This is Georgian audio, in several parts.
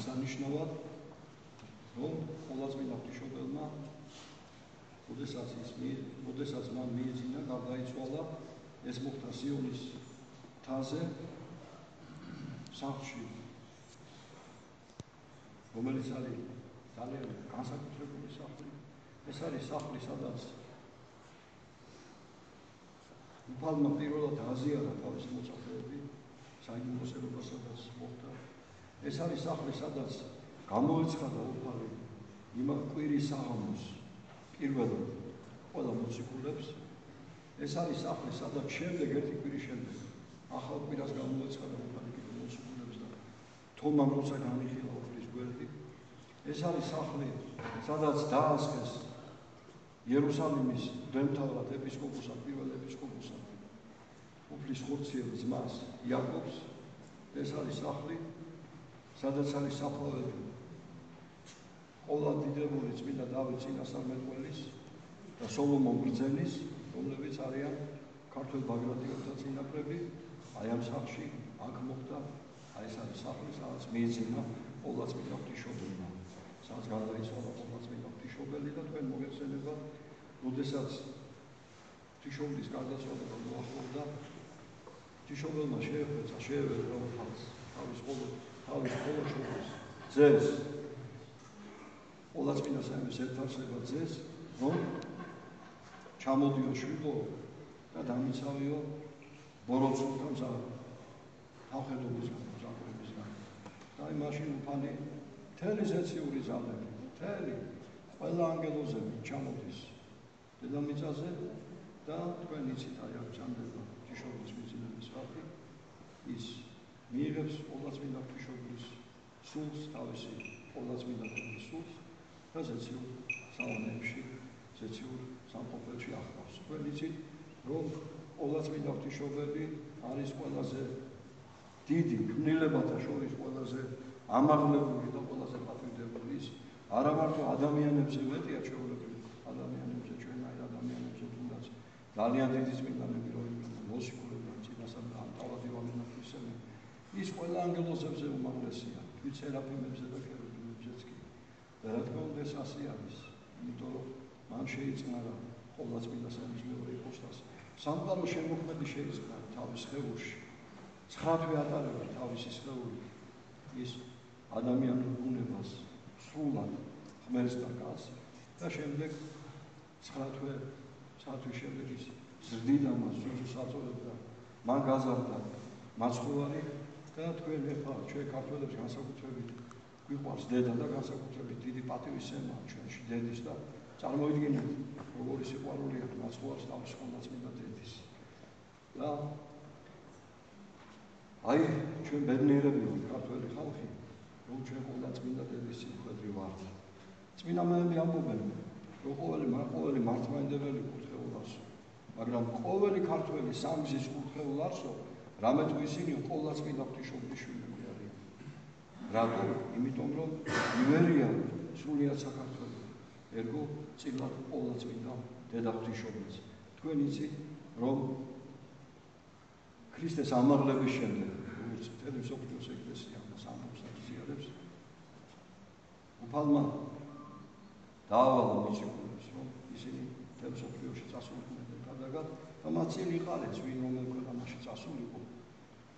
აღსანიშნავად, რომ ყოვლადწმინდა ღვთისმშობელმა, როდესაც მან მიეძინა, გარდაიცვალა, ეს მოხდა სიონის მთაზე, სახლში, რომელიც არის ძალიან განსაკუთრებული სახლი. ეს არის სახლი, სადაც უფალმა პირველად აზიარა თავისი მოწაფეები, საინტერესოება სადაც მოხდა. ეს არის სახლი, სადაც გამოეცხადა უფალი იმ კვირის საღამოს პირველად ყველა მოციქულებს. ეს არის სახლი, სადაც შემდეგ ერთი კვირის შემდეგ ახალ კვირას გამოეცხადა უფალი მოციქულებს და თომამ როცა განიხილა უფლის გვერდი. ეს არის სახლი, სადაც დაასხეს იერუსალიმის მღვდელმთავრად ეპისკოპოსად, პირველ ეპისკოპოსად უფლის ხორციელ ძმას იაკობს. ეს არის სახლი, სადაც არის საფლავები ყოვლადიდებული წმინდა დავით წინასწარმეტყველის და სოლომონ ბრძენის, რომლებიც არიან ქართველ ბაგრატიონთა წინაპრები. აი ამ სახლში აქ მოხდა, აი ეს არის სახლი, სადაც მიეძინა ყოვლადწმინდა ღვთისმშობელმა, სადაც გარდაიცვალა ყოვლადწმინდა ღვთისმშობელი და თქვენ მოგეხსენებათ, როდესაც ღვთისმშობლის გარდაცვალება მოახლოვდა, ღვთისმშობელმა შეეველა უფალს თავის ხოლოშობის ძეს, ყოვლადწმინდა საიმეს ერთარსება ძეს, რომ ჩამოდიო შვილო და დამიცავიო ბოროტსულთა თავხედობისგან, მზაკვრებისგან. და აი მაშინ უფალი მთელი ზეციური ძალები, ყველა ანგელოზები ჩამოდის დედამიწაზე და თქვენ იცით, აი აქ ჩამდება ღვთისმშობლის მიძინების ხალხი, ის მიიღებს ყოვლადწმინდა ღვთისმშობლის სულს, თავისი ყოვლადწმინდა ღვთის სულს და ზეციურ სავანეებში, ზეციურ სამყოფელში ახლავს. თქვენ იცით, რომ ყოვლადწმინდა ღვთისმშობელი არის ყველაზე დიდი ქმნილებათა შორის ყველაზე ამაღლებული და ყველაზე პატივდებული. ის არა მარტო ადამიანებზე მეტია ჩვეულებრივ ადამიანებზე, ჩვენაირ ადამიანებზე, თუნდაც ძალიან დიდი წმინდანები რო იყვნენ, მოციქულები, წინასწარ და თავად ივანე ნათლისმცემელი, ის ყველა ანგელოზებზე უმაღლესია, თვით სერაფიმებზე და ქერუბიმებზეც კი. და რა თქმა უნდა ეს ასე არის, იმიტომ რომ მან შეიწყნარა ყოვლადწმინდა საიმის მეორე იპოსტასი. სამყარო შემოქმედი შეიწყნა თავის სხეულში, 9 თვე ატარება თავისი სხეული, ის ადამიანურ ბუნებას სრულად ღმერთს და კაცს და შემდეგ 9 თვის შემდეგ ის ზრდიდა მას, სულს აწოდებდა, მან გაზარდა მაცხოვარი და თქვენ ეხლა ჩვენ ქართველებს განსაკუთრებით გვიყვარს დედა და განსაკუთრებით დიდი პატივისცემა ჩვენში დედის და წარმოიდგინეთ, როგორი სიყვარული აქვს მაცხოვარს თავის ყოვლადწმინდა დედის. და აი ჩვენ ბედნიერები ვართ ქართველი ხალხი, რომ ჩვენ ყოვლადწმინდა დედის სიმხვედრი ვართ. წმინდანები ამბობენ, რომ ყოველი მართლმადიდებელი კურთხეულ არსო, მაგრამ ყოველი ქართველი სამგზის კურთხეულ არსო, რამე თუ ისინი ყოვლადწმინდა ღვთისმშობლის შვილები არიან. რატომ? იმიტომ რომ ივერია სრულიად საქართველო, ერგო წილად ყოვლადწმინდა დედა ღვთისმშობლის. თქვენ იცით, რომ ქრისტეს ამაღლების შემდეგ, როგორც მთელი მსოფლიოს ეკლესია მას ამბობს და ზიარებს, უფალმა დაავალა მოციქულებს, რომ ისინი მთელ მსოფლიოში წასულიყვნენ კარგად და მათ წინ იყარეს, ვინ რომელ ქვეყანაში წასულიყო.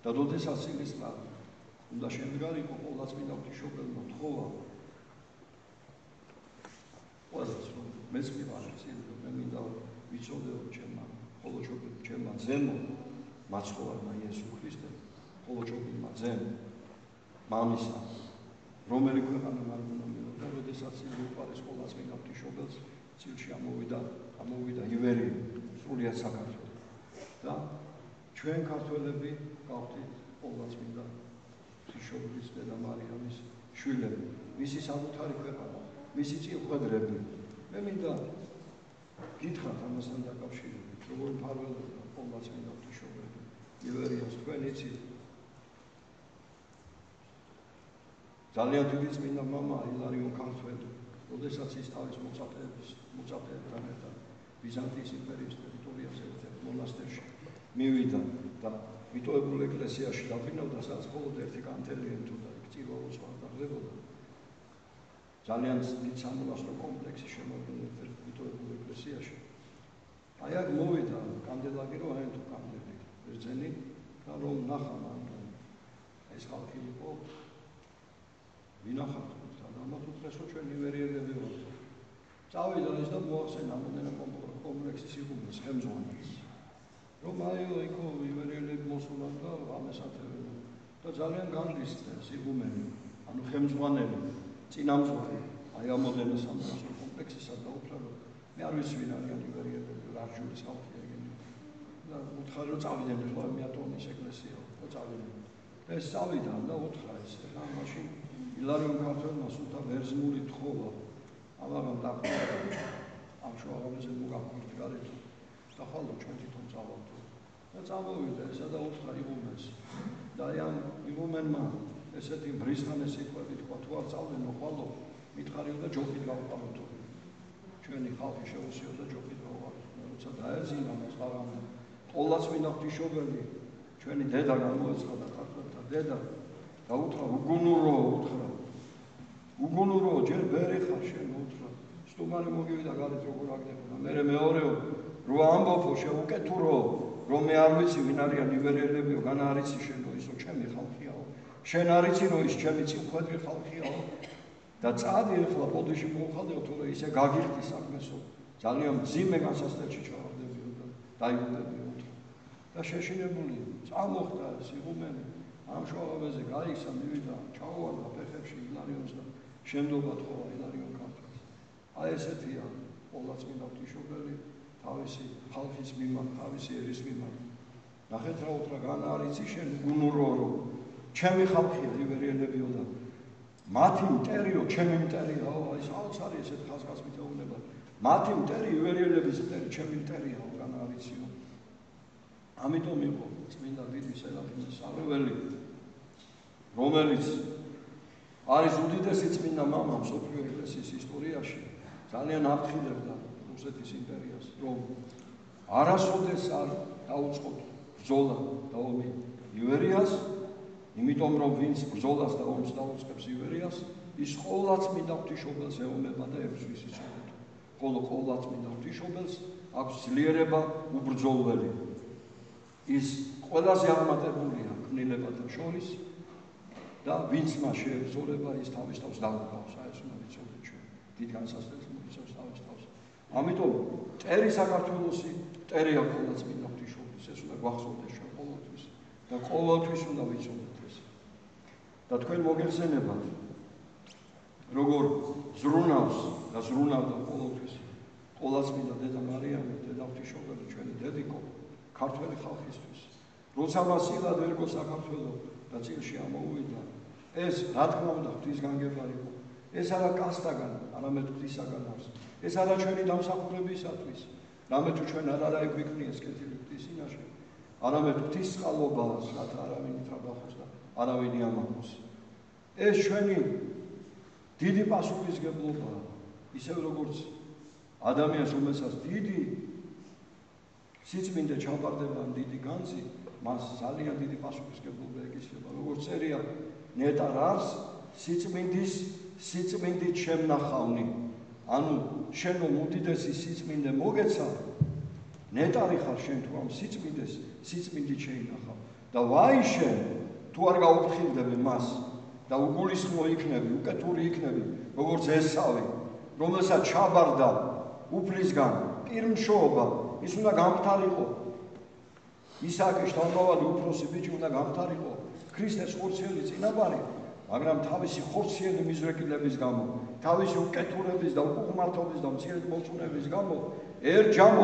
და როდესაც წინისწარ უნდა შემდგარიყო ყოვლადწმინდა ღვთისმშობელმა თხოვა ყველას, რომ მეც მიყარეთ წინ, რომ მე მინდა ვიცოდეო ჩემმა ძემო მაცხოვარმა იესო ქრისტემ, ხოლოჩობილმა ძემ მამისა, რომელი ქვეყანა არ უნდა მივიდა, როდესაც უყარეს ყოვლადწმინდა ღვთისმშობელს, წილში ამოვიდა ივერი, სრულიად საქართველო. და ჩვენ ქართველები გავხდით ყოვლადწმინდა ღვთისმშობლის დედა მარიამის შვილები, მისი საკუთარი ქვეყანა, მისი წილხვედრები. მე მინდა გითხრათ ამასთან დაკავშირებით, როგორ მფარველობდა ყოვლადწმინდა ღვთისმშობელი ივერიას. თქვენ იცით, ძალიან დიდი წმინდა მამა ილარიონ ქართველი, როდესაც ის თავის მოწაფეებთან ერთად ბიზანტიის იმპერიის ტერიტორიაზე ერთ მონასტერში მივიდა და მიტოვებულ ეკლესიაში დაფრინავდა, სადაც მხოლოდ ერთი კანთელი ემთოდა, პირველ უცხოას დახდებოდა. ძალიან დიდ სამონასტრო კომპლექსი შემოგვიდგა მიტოვებულ ეკლესიაში. აი აქ მოვიდა კანდელაკი რომ აი თუ კანდელი ბერძენი და რომ ნახა მან ეს ხალხი იყო ვინახავთ და ამათ უთხრეს რომ ჩვენ ივერიელები ვართ. წავიდა ის და მოახსენა ამოდენა კომპლექსის იღუმეს ხელმძღვანელს. რომ აი იქო ივერიელები მოსულან და ამესათევენ და ძალიან განლისდეს იღუმენი, ანუ ხელმძღვანელი, წინამძღვარი აი ამოდენა სამონასტრო კომპლექსისა და უთხრა რომ მე არ ვიცი ვინ არიან ივერიელები, რა ჯურის ხალხი ეგენი. და უთხარი რომ წავიდნენ ხო მეატონის ეკლესია და წავიდნენ. და ეს წავიდა და უთხრა ეს რა მაშინ ილარიონ ქართველმა სულთა ვერძმული თხოვა ამაღამ დახტა ამ შუაღამეზე მოგაქვთ გარეთ და ხალხო ჩვენ თვითონ წავალთ და წამოვიდა ესა და უთხრა იღუმენს და აი ამ იღუმენმა ესეთი ბრისხანე სიტყვები თქვა თუ არ წავლენო ხალხო მითხარიო და ჯობით გავყავთო ჩვენი ხალხი შეუსიო და ჯობით გავყავთო როცა დაეძინა მას აღამ ყოლაც მინდა ღვთისმშობელი ჩვენი დედა გამოეცხადა ქართველთა დედა და უთხრა უგუნურო უთხრა უგუნურო ჯერ ვერ ეხარ შენ უთხრა სტუმარი მოგივიდა გარეთ როგორ აგდებოდა მე მეორეო რო ამბობო შეუკეთურო რომ მე არ ვიცი ვინ არიან ივერიელებიო გან არიცი შენო ისო ჩემი ხალხიაო შენ არიცი რომ ის ჩემი წინხვედრი ხალხიაო და წადი ახლა პოდიში მოუხალდეო თორე ისე გაგიხდი საქმესო ძალიან მძიმე განსასწრებში ჩავარდებიო და დაიუდებიო და შეშინებული წამოხდა ეს იღუმენი ამ შუაღამეზე გაიქცა მივიდა ჩაუვარდა ფეხებში ილარიონს და შემდობა თხოვა ილარიონ ქართველს აი ესეთია ყოვლადწმინდა ღვთისმშობელი თავისი ხალხის მიმართ თავისი ერის მიმართ ნახეთ რა უთხრა გან არიცი შენ გუნურო ჩემი ხალხია ივერიელებიო და მათი მტერიო ჩემი მტერიაო აი საოცარი ესეთ ხაზგასმით ეუბნება მათი მტერი ივერიელების მტერი ჩემი მტერიაო გან არიციო ამიტომ იყო წმინდა დიდი სერაფიმეს სარეველი რომელიც არის უდიდესი წმინდა მამა მსოფლიო ეკლესიის ისტორიაში ძალიან აფრთხილებდა რუსეთის იმპერიას რომ არასოდეს არ დაუწყოთ ბრძოლა და ომი ივერიას იმიტომ რომ ვინც ბრძოლას და ომს დაუწყებს ივერიას ის ყოვლადწმინდა ღვთისმშობელს ეომება და ებრძვის იცოდეთ ხოლო ყოვლადწმინდა ღვთისმშობელს აქვს ძლიერება უბრძოლველი ის ყველაზე აღმატებულია ქმნილებათა შორის და ვინც მას შეებრძოლება ის თავის თავს დაუყავს აი ეს უნდა ვიცოდეთ ჩვენ დიდ განსასწრებს მოიცავს თავის თავს ამიტომ მტერი საქართველოსი მტერია ყოვლადწმინდა ღვთისმშობლის ეს უნდა გვახსოვდეს ჩვენ ყოველთვის და ყოველთვის უნდა ვიცოდეთ ეს და თქვენ მოგეხსენებათ როგორ ზრუნავს და ზრუნავდა ყოველთვის ყოვლადწმინდა დედა მარიამი დედა ღვთისმშობელი ჩვენი დედიკო ქართველი ხალხისთვის როცა მას სილად ერგო საქართველო და წილში ამოუვიდა ეს რა თქმა უნდა ღვთისგანგებარი იყო ეს არა კასტაგან არამედ ღვთისაგან არის ეს არა ჩვენი დამსახურებისათვის რამე თუ ჩვენ არ არა ეგვიქმნიეს კეთილი ღვთის წინაშე არამედ ღვთისწყალობაა რათა არავინ ითრაბახოს და არავინ იამაყოს ეს ჩვენი დიდი პასუხისგებლობაა ისევ როგორც ადამიანს რომელსაც დიდი სიწმინდე ჩავყარდება დიდი განძი მას ძალიან დიდი პასუხისგებლობა ეკისრება როგორც წერია ნეტარ არს სიწმინდით შემნახავნი ანუ შენო უდიდესი სიწმინდე მოგეცა ნეტარი ხარ შენ თუ ამ სიწმინდით შეინახავ და ვაი შენ თუ არ გაუფრთხილდები მას და უგულისხმო იქნები უკეთური იქნები როგორც ესავი რომელსაც ჩაბარდა უფლისგან პირმშოობა ის უნდა გამხდარიყო ისააკის შთამბავალი უფროსი ბიჭი უნდა გამხდარიყო ქრისტეს ხორციელი წინაპარი მაგრამ თავისი ხორციელი მიზრეკილების გამო თავისი უკეთურების და უკუღმართობის და მცირედ მორწმუნების გამო ერჯამ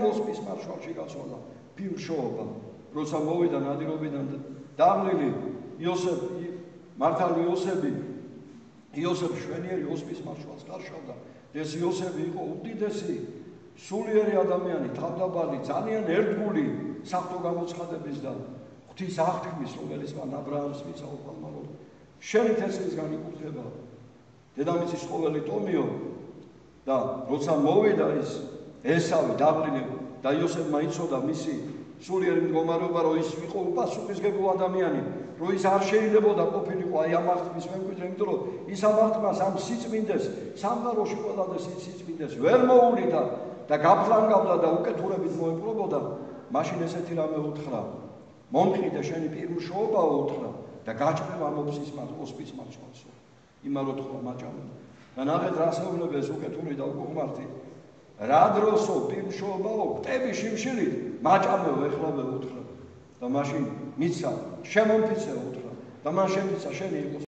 ოსპის მარშვალში გაცვალა პირმშოობა როცა მოვიდა ნადირობიდან დაღლილი მართალი იოსებ შვენიერი ოსპის მარშვალს გარშავდა ეს იოსები იყო უდიდესი სულიერი ადამიანი თავდაბალი ძალიან ერთგული საღვთო გამოცხადების და ღვთის აღთქმის რომელიც მან აბრაამს მისცა უფალმალოდ შენი თესლისგან იკურთხება დედამიწის ყოველი ტომიო და როცა მოვიდა ის ესავი დაღლილი და იოსებმა იცოდა მისი სულიერი მდგომარეობა, რომ ის იყო უპასუხისმგებლო ადამიანი, რომ ის არ შეიძლებოდა ყოფილიყო აი ამ აღთქმის მემკვიდრე, იმიტომ რომ ის ამ აღთქმას ამ სიწმინდეს, სამყაროში ყველაზე სიწმინდეს ვერ მოულიდა და გაფლანგავდა და უკეთურებით მოეპყრობოდა, მაშინ ესეთი რამე უთხრა, მომყიდე შენი პირმშობაო უთხრა და გაჭრება მოფსის ოსპის მარჩხალსო. იმალო თქვა მაჭამო. და ნახეთ რა საუბრობენ ეს უკეთური და უკუღმართი. რა დროსო პირმშობაო, ყტები შიმშილით, მაჭამეო ეხლავე უთხრა. და მაშინ მიცა, შემომფიცე უთხრა. და მან შემიცა შენი იყო